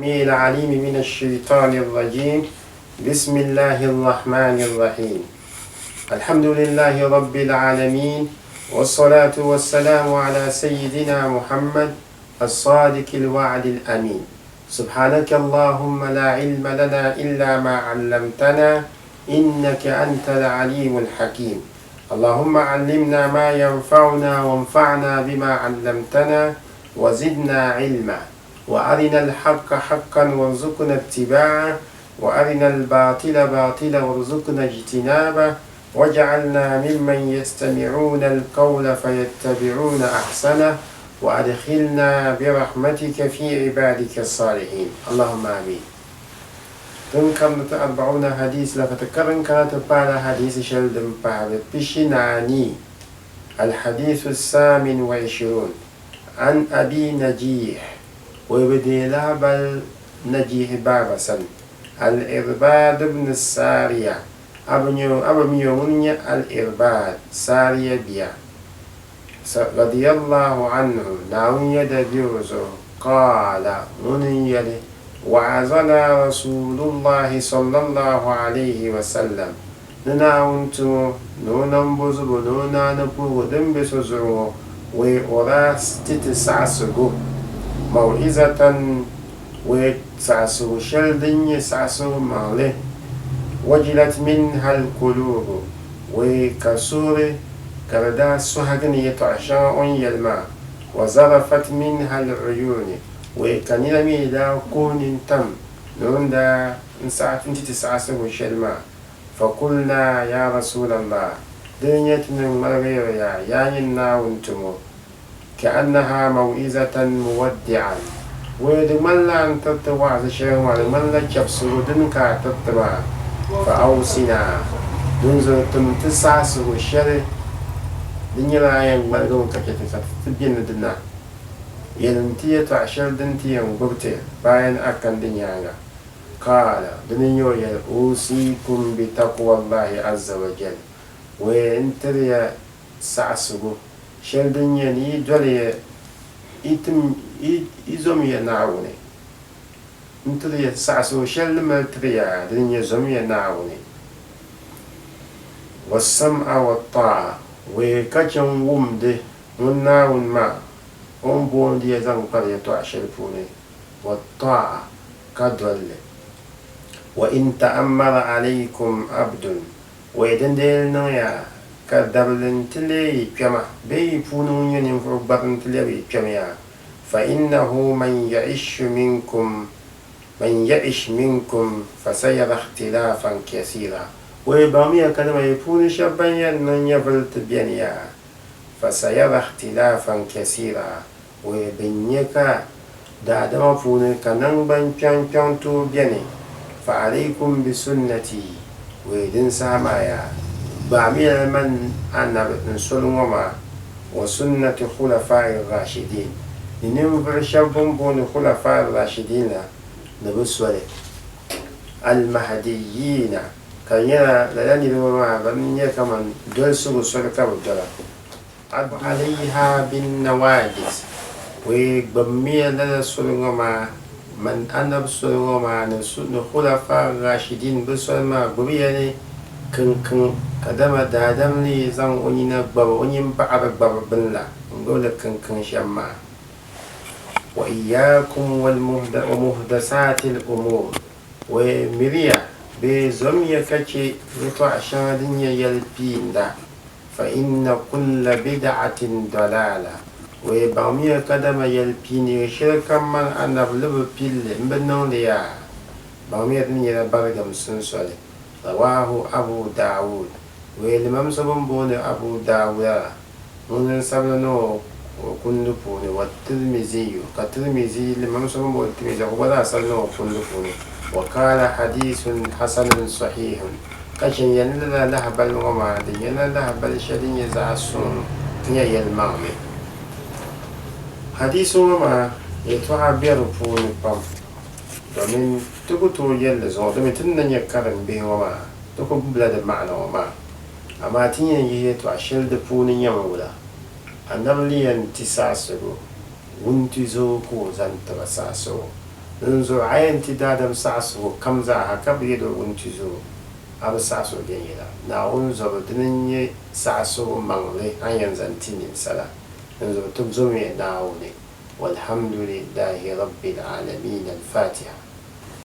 العليم من الشيطان الرجيم. بسم الله الرحمن الرحيم. الحمد لله رب العالمين، والصلاة والسلام على سيدنا محمد الصادق الوعد الأمين. سبحانك اللهم لا علم لنا إلا ما علمتنا، إنك أنت العليم الحكيم. اللهم علمنا ما ينفعنا وانفعنا بما علمتنا وزدنا علما، وأرنا الحق حقا وارزقنا اتباعه، وأرنا الباطل باطلا وارزقنا اجتنابه، واجعلنا ممن يستمعون القول فيتبعون أحسنه، وأدخلنا برحمتك في عبادك الصالحين. اللهم آمين. تنكم 40 حديث لفتكرن كانت بعد حديث شلدن بعد بشناني. الحديث 28 عن أبي نجيح، ويبديلا بل نجيح بابا سن الإرباد بن السارية أبميوني الإرباد سارية بيا رضي الله عنه ناون يدبيوزو قال من يلي وعزنا رسول الله صلى الله عليه وسلم نناونتو نوننبوزو نونانبو دنبسوزو ويوراس تتسعسقو موعظة وتعسو شلدن يسعسو ماله وجلت منها القلوب وكسور كردا سهجن يتعشاء يلما وزرفت منها العيون وكنينا ميدا كون تم نوندا نسعت انت تسعسو شلما فقلنا يا رسول الله دنيت من مرغير يا ينا وانتمو كأنها موئزة مودعا ويدملا أن تتوع شيئا ودملا كبسر دنك تتبع فأوسنا دنزل تمتسع سر الشر دنيا لا ينبغون كيف تبين دنا يلنتي تعشر دنتي وقبتي باين أكن دنيانا قال دنيو أوصيكم بتقوى الله عز وجل وانتري سعسقو شلدن يعني دولي إتم إزومي نعوني انتري سعسو شل ملتريا دنيا زومي نعوني والسمع والطاعة وكجن ومده ونعون ما أمبون دي زن قرية عشرفوني والطاعة كدول وإن تأمر عليكم عبد ويدن ديلنا يا كدبلن تلي كما بي فونون ينفع برن تلي كما فإنه من يعيش منكم فسيرى اختلافا كثيرا ويبامي كلمة يفون شبان من يفلت بينيا فسيرى اختلافا كثيرا ويبنيك دادما فون كنن بان كان تو بيني فعليكم بسنتي ويدن سامايا بعمل من أنا نسلمما وسنة خلفاء الراشدين ننفر شبهم بون خلفاء الراشدين نبسوله المهديين كينا لأني لما بني كمان دلسوا سلكا بدلا عليها بالنواجس وبمية لنا سلمما من أنا بسلمما نسل خلفاء الراشدين بسلما بمية كن kadama dadam ni zan onina baba onin ba'aba baba binla ngole kan shamma wa iyyakum wal muhdathatil umur wa miriya be zomiya kace to ashadin ya yalpinda fa inna kull bid'atin dalala wa bamiya kadama yalpini shirkan man anablu pil mbanon ya bamiya ni ya bargam sunsole rawahu abu daud والإمام سبحان أبو داود من سبحانه وكل فون والترمذي كالترمذي الإمام سبحان والترمذي هو لا سبحانه وكل فون وقال حديث حسن صحيح كشن ينلا له بل وما ينلا له بل شدين يزعسون هي المعمي حديث وما يتعبر فون بام ومن تقول يلا زود من تنن يكرم به وما تقول بلاد المعنى وما أما تين يهتو عشل دفون يمولا النبلي انتساسو وانتزو كوزان تبساسو nzo ayen ti dadam saɣasigu kam zaaha ka bi yɛli wuntuzo a bi saɣasigu din yɛla naawuni zuɣu dini n nyɛ saɣasigu maŋli a yɛn zaŋ ti ninsala nzo ti zomi naawuni walhamdulillahi rabbil alamin al-fatiha